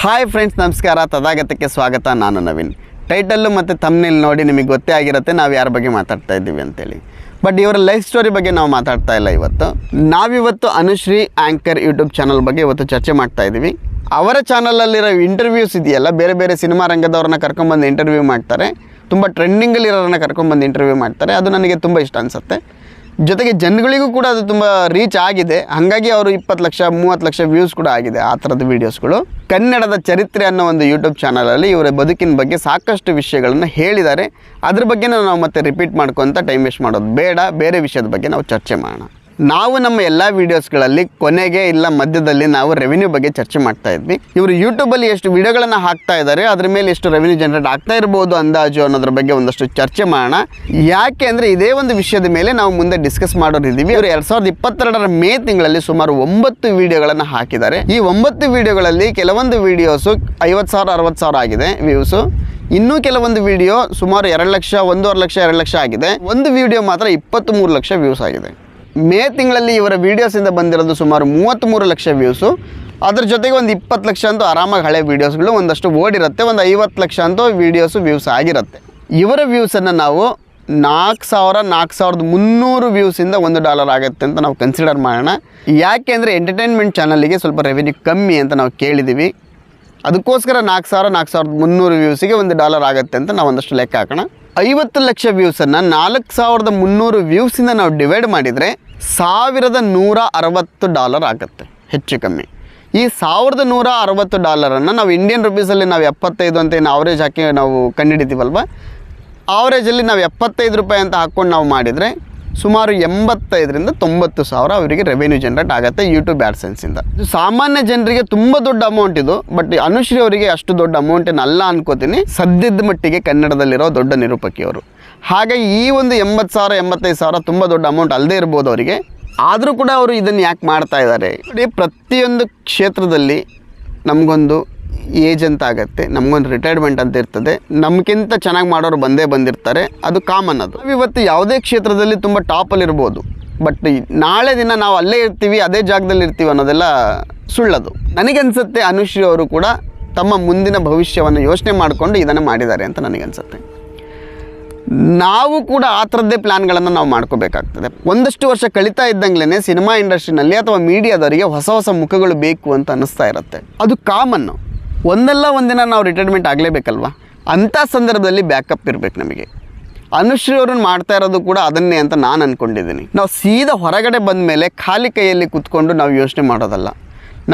Hi friends, ನಮಸ್ಕಾರ. ತಥಾಗತಕ್ಕೆ ಸ್ವಾಗತ. ನಾನು ನವೀನ್. ಟೈಟಲ್ಲು ಮತ್ತು ಥಂಬ್ನೇಲ್ ನೋಡಿ ನಿಮಗೆ ಗೊತ್ತೇ ಆಗಿರುತ್ತೆ ನಾವು ಯಾರ ಬಗ್ಗೆ ಮಾತಾಡ್ತಾ ಇದ್ದೀವಿ ಅಂತೇಳಿ. ಬಟ್ ಇವರ ಲೈಫ್ ಸ್ಟೋರಿ ಬಗ್ಗೆ ನಾವು ಮಾತಾಡ್ತಾ ಇಲ್ಲ. ನಾವಿವತ್ತು ಅನುಶ್ರೀ ಆ್ಯಂಕರ್ ಯೂಟ್ಯೂಬ್ ಚಾನಲ್ ಬಗ್ಗೆ ಇವತ್ತು ಚರ್ಚೆ ಮಾಡ್ತಾ ಇದ್ದೀವಿ. ಅವರ ಚಾನಲಲ್ಲಿರೋ ಇಂಟರ್ವ್ಯೂಸ್ ಇದೆಯಲ್ಲ, ಬೇರೆ ಬೇರೆ ಸಿನಿಮಾ ರಂಗದವ್ರನ್ನ ಕರ್ಕೊಂಬಂದು ಇಂಟರ್ವ್ಯೂ ಮಾಡ್ತಾರೆ. ತುಂಬ ಟ್ರೆಂಡಿಂಗಲ್ಲಿರೋರನ್ನ ಕರ್ಕೊಂಬಂದು ಇಂಟರ್ವ್ಯೂ ಮಾಡ್ತಾರೆ. ಅದು ನನಗೆ ತುಂಬ ಇಷ್ಟ ಅನಿಸುತ್ತೆ. ಜೊತೆಗೆ ಜನಗಳಿಗೂ ಕೂಡ ಅದು ತುಂಬ ರೀಚ್ ಆಗಿದೆ. ಹಾಗಾಗಿ ಅವರು 20 ಲಕ್ಷ 30 ಲಕ್ಷ ವ್ಯೂಸ್ ಕೂಡ ಆಗಿದೆ ಆ ಥರದ ವೀಡಿಯೋಸ್ಗಳು. ಕನ್ನಡದ ಚರಿತ್ರೆ ಅನ್ನೋ ಒಂದು ಯೂಟ್ಯೂಬ್ ಚಾನಲಲ್ಲಿ ಇವರ ಬದುಕಿನ ಬಗ್ಗೆ ಸಾಕಷ್ಟು ವಿಷಯಗಳನ್ನು ಹೇಳಿದ್ದಾರೆ. ಅದ್ರ ಬಗ್ಗೆ ನಾವು ಮತ್ತೆ ರಿಪೀಟ್ ಮಾಡ್ಕೊತ ಟೈಮ್ ವೇಸ್ಟ್ ಮಾಡೋದು ಬೇಡ. ಬೇರೆ ವಿಷಯದ ಬಗ್ಗೆ ನಾವು ಚರ್ಚೆ ಮಾಡೋಣ. ನಾವು ನಮ್ಮ ಎಲ್ಲ ವೀಡಿಯೋಸ್ಗಳಲ್ಲಿ ಕೊನೆಗೆ ಇಲ್ಲ ಮಧ್ಯದಲ್ಲಿ ನಾವು ರೆವಿನ್ಯೂ ಬಗ್ಗೆ ಚರ್ಚೆ ಮಾಡ್ತಾ ಇದ್ವಿ. ಇವರು ಯೂಟ್ಯೂಬಲ್ಲಿ ಎಷ್ಟು ವೀಡಿಯೋಗಳನ್ನು ಹಾಕ್ತಾ ಇದ್ದಾರೆ, ಅದ್ರ ಮೇಲೆ ಎಷ್ಟು ರೆವಿನ್ಯೂ ಜನರೇಟ್ ಆಗ್ತಾ ಇರ್ಬೋದು ಅಂದಾಜು ಅನ್ನೋದ್ರ ಬಗ್ಗೆ ಒಂದಷ್ಟು ಚರ್ಚೆ ಮಾಡೋಣ. ಯಾಕೆ ಅಂದರೆ ಇದೇ ಒಂದು ವಿಷಯದ ಮೇಲೆ ನಾವು ಮುಂದೆ ಡಿಸ್ಕಸ್ ಮಾಡೋರಿದ್ದೀವಿ. ಇವರು 2022 ಮೇ ತಿಂಗಳಲ್ಲಿ ಸುಮಾರು 9 ವೀಡಿಯೋಗಳನ್ನು ಹಾಕಿದ್ದಾರೆ. ಈ 9 ವೀಡಿಯೋಗಳಲ್ಲಿ ಕೆಲವೊಂದು ವೀಡಿಯೋಸು 50,000 60,000 ಆಗಿದೆ ವ್ಯೂಸು. ಇನ್ನೂ ಕೆಲವೊಂದು ವೀಡಿಯೋ ಸುಮಾರು 2 ಲಕ್ಷ 1.5 ಲಕ್ಷ 2 ಲಕ್ಷ ಆಗಿದೆ. ಒಂದು ವೀಡಿಯೋ ಮಾತ್ರ 23 ಲಕ್ಷ ವ್ಯೂಸ್ ಆಗಿದೆ. ಮೇ ತಿಂಗಳಲ್ಲಿ ಇವರ ವೀಡಿಯೋಸಿಂದ ಬಂದಿರೋದು ಸುಮಾರು 33 ಲಕ್ಷ ವ್ಯೂಸು. ಅದ್ರ ಜೊತೆಗೆ ಒಂದು 20 ಲಕ್ಷ ಅಂತೂ ಆರಾಮಾಗಿ ಹಳೆ ವೀಡಿಯೋಸ್ಗಳು ಒಂದಷ್ಟು ಓಡಿರುತ್ತೆ. ಒಂದು 50 ಲಕ್ಷ ಅಂತೂ ವೀಡಿಯೋಸು ವ್ಯೂಸ್ ಆಗಿರುತ್ತೆ. ಇವರ ವ್ಯೂಸನ್ನು ನಾವು 4,300 ವ್ಯೂಸಿಂದ $1 ಆಗುತ್ತೆ ಅಂತ ನಾವು ಕನ್ಸಿಡರ್ ಮಾಡೋಣ. ಯಾಕೆ ಅಂದರೆ ಎಂಟರ್ಟೈನ್ಮೆಂಟ್ ಚಾನಲಿಗೆ ಸ್ವಲ್ಪ ರೆವೆನ್ಯೂ ಕಮ್ಮಿ ಅಂತ ನಾವು ಕೇಳಿದ್ದೀವಿ. ಅದಕ್ಕೋಸ್ಕರ 4,300 ವ್ಯೂಸಿಗೆ $1 ಆಗುತ್ತೆ ಅಂತ ನಾವು ಒಂದಷ್ಟು ಲೆಕ್ಕ ಹಾಕೋಣ. 50 ಲಕ್ಷ ವ್ಯೂಸನ್ನು 4,300 ವ್ಯೂಸಿಂದ ನಾವು ಡಿವೈಡ್ ಮಾಡಿದರೆ $1,160 ಆಗುತ್ತೆ ಹೆಚ್ಚು ಕಮ್ಮಿ. ಈ $1,160 ನಾವು ಇಂಡಿಯನ್ ರುಪೀಸಲ್ಲಿ ನಾವು 75 ಅಂತ ಏನು ಆವ್ರೇಜ್ ಹಾಕಿ ನಾವು ಕಂಡುಹಿಡಿತೀವಲ್ವ, ಆವ್ರೇಜಲ್ಲಿ ನಾವು 75 ರೂಪಾಯಿ ಅಂತ ಹಾಕ್ಕೊಂಡು ನಾವು ಮಾಡಿದರೆ ಸುಮಾರು 85,000 to 90,000 ಅವರಿಗೆ ರೆವೆನ್ಯೂ ಜನರೇಟ್ ಆಗುತ್ತೆ ಯೂಟ್ಯೂಬ್ ಆ್ಯಡ್ಸೆನ್ಸಿಂದ. ಸಾಮಾನ್ಯ ಜನರಿಗೆ ತುಂಬ ದೊಡ್ಡ ಅಮೌಂಟ್ ಇದು. ಬಟ್ ಅನುಶ್ರೀ ಅವರಿಗೆ ಅಷ್ಟು ದೊಡ್ಡ ಅಮೌಂಟ್ ಏನಲ್ಲ ಅನ್ಕೋತೀನಿ. ಸದ್ಯದ ಮಟ್ಟಿಗೆ ಕನ್ನಡದಲ್ಲಿರೋ ದೊಡ್ಡ ನಿರೂಪಕಿಯವರು. ಹಾಗಾಗಿ ಈ ಒಂದು 80,000 85,000 ತುಂಬ ದೊಡ್ಡ ಅಮೌಂಟ್ ಅಲ್ಲದೆ ಇರ್ಬೋದು ಅವರಿಗೆ. ಆದರೂ ಕೂಡ ಅವರು ಇದನ್ನು ಯಾಕೆ ಮಾಡ್ತಾ ಇದ್ದಾರೆ ನೋಡಿ. ಪ್ರತಿಯೊಂದು ಕ್ಷೇತ್ರದಲ್ಲಿ ನಮಗೊಂದು ಏಜ್ ಅಂತ ಆಗುತ್ತೆ, ನಮಗೊಂದು ರಿಟೈರ್ಮೆಂಟ್ ಅಂತ ಇರ್ತದೆ. ನಮಗಿಂತ ಚೆನ್ನಾಗಿ ಮಾಡೋರು ಬಂದಿರ್ತಾರೆ, ಅದು ಕಾಮನ್. ಅದು ಇವತ್ತು ಯಾವುದೇ ಕ್ಷೇತ್ರದಲ್ಲಿ ತುಂಬ ಟಾಪಲ್ಲಿರ್ಬೋದು, ಬಟ್ ನಾಳೆ ದಿನ ನಾವು ಅಲ್ಲೇ ಇರ್ತೀವಿ, ಅದೇ ಜಾಗದಲ್ಲಿ ಇರ್ತೀವಿ ಅನ್ನೋದೆಲ್ಲ ಸುಳ್ಳದು. ನನಗನ್ಸುತ್ತೆ ಅನುಶ್ರೀ ಅವರು ಕೂಡ ತಮ್ಮ ಮುಂದಿನ ಭವಿಷ್ಯವನ್ನು ಯೋಚನೆ ಮಾಡಿಕೊಂಡು ಇದನ್ನು ಮಾಡಿದ್ದಾರೆ ಅಂತ ನನಗನ್ಸುತ್ತೆ. ನಾವು ಕೂಡ ಆ ಥರದ್ದೇ ಪ್ಲ್ಯಾನ್ಗಳನ್ನು ನಾವು ಮಾಡ್ಕೋಬೇಕಾಗ್ತದೆ. ಒಂದಷ್ಟು ವರ್ಷ ಕಳೀತಾ ಇದ್ದಂಗ್ಲೇ ಸಿನಿಮಾ ಇಂಡಸ್ಟ್ರಿನಲ್ಲಿ ಅಥವಾ ಮೀಡಿಯಾದವರಿಗೆ ಹೊಸ ಹೊಸ ಮುಖಗಳು ಬೇಕು ಅಂತ ಅನ್ನಿಸ್ತಾ ಇರುತ್ತೆ. ಅದು ಕಾಮನ್ನು. ಒಂದಲ್ಲ ಒಂದಿನ ನಾವು ರಿಟೈರ್ಮೆಂಟ್ ಆಗಲೇಬೇಕಲ್ವ. ಅಂಥ ಸಂದರ್ಭದಲ್ಲಿ ಬ್ಯಾಕಪ್ ಇರಬೇಕು ನಮಗೆ. ಅನುಶ್ರೀ ಅವ್ರನ್ನ ಮಾಡ್ತಾ ಇರೋದು ಕೂಡ ಅದನ್ನೇ ಅಂತ ನಾನು ಅಂದ್ಕೊಂಡಿದ್ದೀನಿ. ನಾವು ಸೀದಾ ಹೊರಗಡೆ ಬಂದ ಮೇಲೆ ಖಾಲಿ ಕೈಯಲ್ಲಿ ಕೂತ್ಕೊಂಡು ನಾವು ಯೋಚನೆ ಮಾಡೋದಲ್ಲ.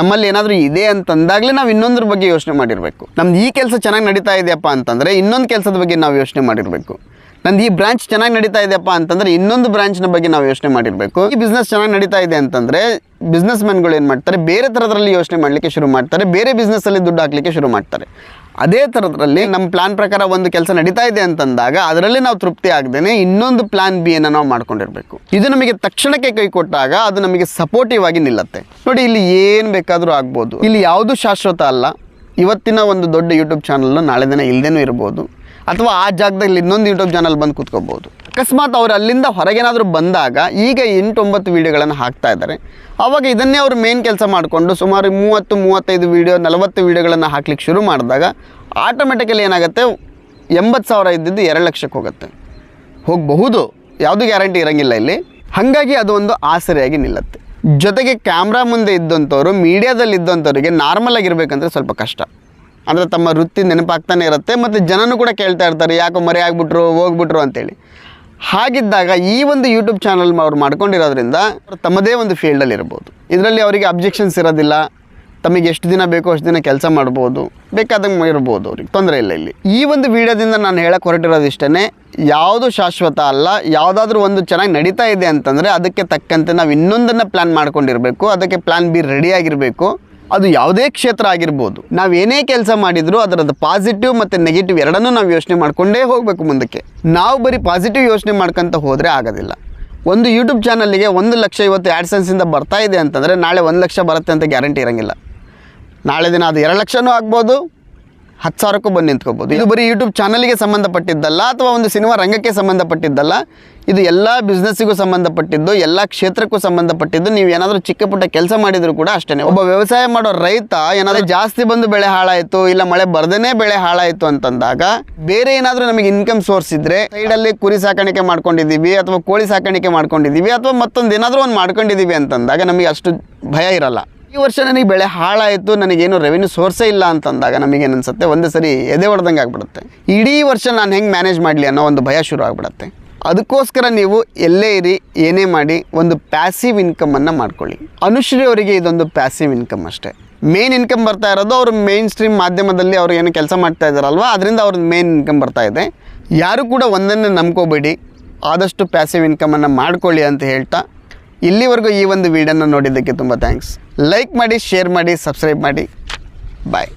ನಮ್ಮಲ್ಲಿ ಏನಾದರೂ ಇದೆ ಅಂತಂದಾಗಲೇ ನಾವು ಇನ್ನೊಂದ್ರ ಬಗ್ಗೆ ಯೋಚನೆ ಮಾಡಿರಬೇಕು. ನಮ್ದು ಈ ಕೆಲಸ ಚೆನ್ನಾಗಿ ನಡೀತಾ ಇದೆಯಪ್ಪ ಅಂತಂದರೆ ಇನ್ನೊಂದು ಕೆಲಸದ ಬಗ್ಗೆ ನಾವು ಯೋಚನೆ ಮಾಡಿರಬೇಕು. ನಂದು ಈ ಬ್ರಾಂಚ್ ಚೆನ್ನಾಗಿ ನಡೀತಾ ಇದೆಯಪ್ಪ ಅಂತಂದರೆ ಇನ್ನೊಂದು ಬ್ರಾಂಚ್ನ ಬಗ್ಗೆ ನಾವು ಯೋಚನೆ ಮಾಡಿರಬೇಕು. ಈ ಬಿಸ್ನೆಸ್ ಚೆನ್ನಾಗಿ ನಡೀತಾ ಇದೆ ಅಂತಂದರೆ ಬಿಸ್ನೆಸ್ ಮ್ಯಾನ್ಗಳು ಏನು ಮಾಡ್ತಾರೆ, ಬೇರೆ ಥರದ್ರಲ್ಲಿ ಯೋಚನೆ ಮಾಡಲಿಕ್ಕೆ ಶುರು ಮಾಡ್ತಾರೆ, ಬೇರೆ ಬಿಸ್ನೆಸ್ಸಲ್ಲಿ ದುಡ್ಡು ಹಾಕಲಿಕ್ಕೆ ಶುರು ಮಾಡ್ತಾರೆ. ಅದೇ ಥರದ್ರಲ್ಲಿ ನಮ್ಮ ಪ್ಲ್ಯಾನ್ ಪ್ರಕಾರ ಒಂದು ಕೆಲಸ ನಡೀತಾ ಇದೆ ಅಂತಂದಾಗ ಅದರಲ್ಲಿ ನಾವು ತೃಪ್ತಿ ಆಗದೇನೆ ಇನ್ನೊಂದು ಪ್ಲ್ಯಾನ್ ಬಿ ಅನ್ನು ನಾವು ಮಾಡ್ಕೊಂಡಿರಬೇಕು. ಇದು ನಮಗೆ ತಕ್ಷಣಕ್ಕೆ ಕೈ ಕೊಟ್ಟಾಗ ಅದು ನಮಗೆ ಸಪೋರ್ಟಿವ್ ಆಗಿ ನಿಲ್ಲುತ್ತೆ. ನೋಡಿ, ಇಲ್ಲಿ ಏನು ಬೇಕಾದರೂ ಆಗ್ಬೋದು. ಇಲ್ಲಿ ಯಾವುದೂ ಶಾಶ್ವತ ಅಲ್ಲ. ಇವತ್ತಿನ ಒಂದು ದೊಡ್ಡ ಯೂಟ್ಯೂಬ್ ಚಾನಲ್ ನಾಳೆ ದಿನ ಇಲ್ಲದೇನೂ ಇರ್ಬೋದು, ಅಥವಾ ಆ ಜಾಗದಲ್ಲಿ ಇನ್ನೊಂದು ಯೂಟ್ಯೂಬ್ ಚಾನಲ್ ಬಂದು ಕೂತ್ಕೋಬೋದು. ಅಕಸ್ಮಾತ್ ಅವ್ರು ಅಲ್ಲಿಂದ ಹೊರಗೇನಾದರೂ ಬಂದಾಗ ಈಗ 8-9 ವೀಡಿಯೋಗಳನ್ನು ಹಾಕ್ತಾ ಇದ್ದಾರೆ. ಆವಾಗ ಇದನ್ನೇ ಅವರು ಮೇನ್ ಕೆಲಸ ಮಾಡಿಕೊಂಡು ಸುಮಾರು 30-35 ವೀಡಿಯೋ 40 ವೀಡಿಯೋಗಳನ್ನು ಹಾಕ್ಲಿಕ್ಕೆ ಶುರು ಮಾಡಿದಾಗ ಆಟೋಮೆಟಿಕಲಿ ಏನಾಗುತ್ತೆ, 80,000 ಇದ್ದಿದ್ದು 2 ಲಕ್ಷಕ್ಕೆ ಹೋಗಬಹುದು. ಯಾವುದೂ ಗ್ಯಾರಂಟಿ ಇರೋಂಗಿಲ್ಲ ಇಲ್ಲಿ. ಹಾಗಾಗಿ ಅದು ಒಂದು ಆಸರೆಯಾಗಿ ನಿಲ್ಲುತ್ತೆ. ಜೊತೆಗೆ ಕ್ಯಾಮ್ರಾ ಮುಂದೆ ಇದ್ದಂಥವ್ರು, ಮೀಡಿಯಾದಲ್ಲಿ ಇದ್ದಂಥವ್ರಿಗೆ ನಾರ್ಮಲ್ ಆಗಿರ್ಬೇಕಂದ್ರೆ ಸ್ವಲ್ಪ ಕಷ್ಟ. ಅಂದರೆ ತಮ್ಮ ವೃತ್ತಿ ನೆನಪಾಗ್ತಾನೆ ಇರುತ್ತೆ. ಮತ್ತು ಜನನೂ ಕೂಡ ಕೇಳ್ತಾ ಇರ್ತಾರೆ, ಯಾಕೋ ಮರೆ ಆಗಿಬಿಟ್ರು ಹೋಗ್ಬಿಟ್ರು ಅಂತೇಳಿ. ಹಾಗಿದ್ದಾಗ ಈ ಒಂದು ಯೂಟ್ಯೂಬ್ ಚಾನಲ್ ಅವ್ರು ಮಾಡ್ಕೊಂಡಿರೋದ್ರಿಂದ ತಮ್ಮದೇ ಒಂದು ಫೀಲ್ಡಲ್ಲಿ ಇರ್ಬೋದು. ಇದರಲ್ಲಿ ಅವರಿಗೆ ಅಬ್ಜೆಕ್ಷನ್ಸ್ ಇರೋದಿಲ್ಲ. ತಮಗೆ ಎಷ್ಟು ದಿನ ಬೇಕೋ ಅಷ್ಟು ದಿನ ಕೆಲಸ ಮಾಡ್ಬೋದು, ಬೇಕಾದಂಗೆ ಇರ್ಬೋದು, ಅವ್ರಿಗೆ ತೊಂದರೆ ಇಲ್ಲ. ಇಲ್ಲಿ ಈ ಒಂದು ವಿಡಿಯೋದಿಂದ ನಾನು ಹೇಳಕ್ಕೆ ಹೊರಟಿರೋದು ಇಷ್ಟೇ. ಯಾವುದು ಶಾಶ್ವತ ಅಲ್ಲ. ಯಾವುದಾದ್ರೂ ಒಂದು ಚೆನ್ನಾಗಿ ನಡೀತಾ ಇದೆ ಅಂತಂದರೆ ಅದಕ್ಕೆ ತಕ್ಕಂತೆ ನಾವು ಇನ್ನೊಂದನ್ನು ಪ್ಲ್ಯಾನ್ ಮಾಡ್ಕೊಂಡಿರಬೇಕು. ಅದಕ್ಕೆ ಪ್ಲ್ಯಾನ್ ಬಿ ರೆಡಿಯಾಗಿರಬೇಕು. ಅದು ಯಾವುದೇ ಕ್ಷೇತ್ರ ಆಗಿರ್ಬೋದು. ನಾವು ಏನೇ ಕೆಲಸ ಮಾಡಿದರೂ ಅದರದ್ದು ಪಾಸಿಟಿವ್ ಮತ್ತು ನೆಗೆಟಿವ್ ಎರಡನ್ನೂ ನಾವು ಯೋಚನೆ ಮಾಡಿಕೊಂಡೇ ಹೋಗಬೇಕು ಮುಂದಕ್ಕೆ. ನಾವು ಬರೀ ಪಾಸಿಟಿವ್ ಯೋಚನೆ ಮಾಡ್ಕೊತ ಹೋದರೆ ಆಗೋದಿಲ್ಲ. ಒಂದು ಯೂಟ್ಯೂಬ್ ಚಾನಲ್ಲಿಗೆ 1 ಲಕ್ಷ ಇವತ್ತು ಆ್ಯಡ್ಸೆನ್ಸಿಂದ ಬರ್ತಾ ಇದೆ ಅಂತಂದರೆ ನಾಳೆ 1 ಲಕ್ಷ ಬರುತ್ತೆ ಅಂತ ಗ್ಯಾರಂಟಿ ಇರೋಂಗಿಲ್ಲ. ನಾಳೆ ದಿನ ಅದು 2 ಲಕ್ಷನೂ ಆಗ್ಬೋದು, 10,000ಕ್ಕೂ ಬಂದು ನಿಂತ್ಕೋಬೋದು. ಇದು ಬರೀ ಯೂಟ್ಯೂಬ್ ಚಾನಲ್ಗೆ ಸಂಬಂಧಪಟ್ಟಿದ್ದಲ್ಲ ಅಥವಾ ಒಂದು ಸಿನಿಮಾ ರಂಗಕ್ಕೆ ಸಂಬಂಧಪಟ್ಟಿದ್ದಲ್ಲ, ಇದು ಎಲ್ಲ ಬಿಸ್ನೆಸ್ಸಿಗೂ ಸಂಬಂಧಪಟ್ಟಿದ್ದು, ಎಲ್ಲ ಕ್ಷೇತ್ರಕ್ಕೂ ಸಂಬಂಧಪಟ್ಟಿದ್ದು. ನೀವು ಏನಾದರೂ ಚಿಕ್ಕ ಪುಟ್ಟ ಕೆಲಸ ಮಾಡಿದರೂ ಕೂಡ ಅಷ್ಟೇ. ಒಬ್ಬ ವ್ಯವಸಾಯ ಮಾಡೋ ರೈತ ಏನಾದರೂ ಜಾಸ್ತಿ ಬಂದು ಬೆಳೆ ಹಾಳಾಯಿತು, ಇಲ್ಲ ಮಳೆ ಬರ್ದೇ ಬೆಳೆ ಹಾಳಾಯಿತು ಅಂತಂದಾಗ ಬೇರೆ ಏನಾದರೂ ನಮಗೆ ಇನ್ಕಮ್ ಸೋರ್ಸ್ ಇದ್ದರೆ, ಸೈಡಲ್ಲಿ ಕುರಿ ಸಾಕಾಣಿಕೆ ಮಾಡ್ಕೊಂಡಿದ್ದೀವಿ ಅಥವಾ ಕೋಳಿ ಸಾಕಾಣಿಕೆ ಮಾಡ್ಕೊಂಡಿದ್ದೀವಿ ಅಥವಾ ಮತ್ತೊಂದು ಏನಾದರೂ ಒಂದು ಮಾಡ್ಕೊಂಡಿದ್ದೀವಿ ಅಂತಂದಾಗ ನಮಗೆ ಅಷ್ಟು ಭಯ ಇರಲ್ಲ. ಈ ವರ್ಷ ನನಗೆ ಬೆಳೆ ಹಾಳಾಯಿತು, ನನಗೇನು ರೆವೆನ್ಯೂ ಸೋರ್ಸೇ ಇಲ್ಲ ಅಂತಂದಾಗ ನಮಗೇನು ಅನಿಸುತ್ತೆ, ಒಂದು ಸರಿ ಎದೆ ಹೊಡೆದಂಗೆ ಆಗ್ಬಿಡುತ್ತೆ. ಇಡೀ ವರ್ಷ ನಾನು ಹೆಂಗೆ ಮ್ಯಾನೇಜ್ ಮಾಡಲಿ ಅನ್ನೋ ಒಂದು ಭಯ ಶುರು ಆಗಿಬಿಡುತ್ತೆ. ಅದಕ್ಕೋಸ್ಕರ ನೀವು ಎಲ್ಲೇ ಇರಿ, ಏನೇ ಮಾಡಿ, ಒಂದು ಪ್ಯಾಸಿವ್ ಇನ್ಕಮನ್ನು ಮಾಡ್ಕೊಳ್ಳಿ. ಅನುಶ್ರೀ ಅವರಿಗೆ ಇದೊಂದು ಪ್ಯಾಸಿವ್ ಇನ್ಕಮ್ ಅಷ್ಟೇ. ಮೇನ್ ಇನ್ಕಮ್ ಬರ್ತಾ ಇರೋದು ಅವರು ಮೇನ್ ಸ್ಟ್ರೀಮ್ ಮಾಧ್ಯಮದಲ್ಲಿ ಅವರು ಏನು ಕೆಲಸ ಮಾಡ್ತಾ ಇದ್ದಾರಲ್ವ, ಅದರಿಂದ ಅವ್ರದ್ದು ಮೇನ್ ಇನ್ಕಮ್ ಬರ್ತಾ ಇದೆ. ಯಾರು ಕೂಡ ಒಂದನ್ನೇ ನಂಬ್ಕೋಬೇಡಿ, ಆದಷ್ಟು ಪ್ಯಾಸಿವ್ ಇನ್ಕಮನ್ನು ಮಾಡ್ಕೊಳ್ಳಿ ಅಂತ ಹೇಳ್ತಾ ಇಲ್ಲಿವರೆಗೂ ಈ ಒಂದು ವಿಡಿಯೋನ ನೋಡಿದ್ದಕ್ಕೆ ತುಂಬ ಥ್ಯಾಂಕ್ಸ್. ಲೈಕ್ ಮಾಡಿ, ಶೇರ್ ಮಾಡಿ, ಸಬ್ಸ್ಕ್ರೈಬ್ ಮಾಡಿ. ಬಾಯ್.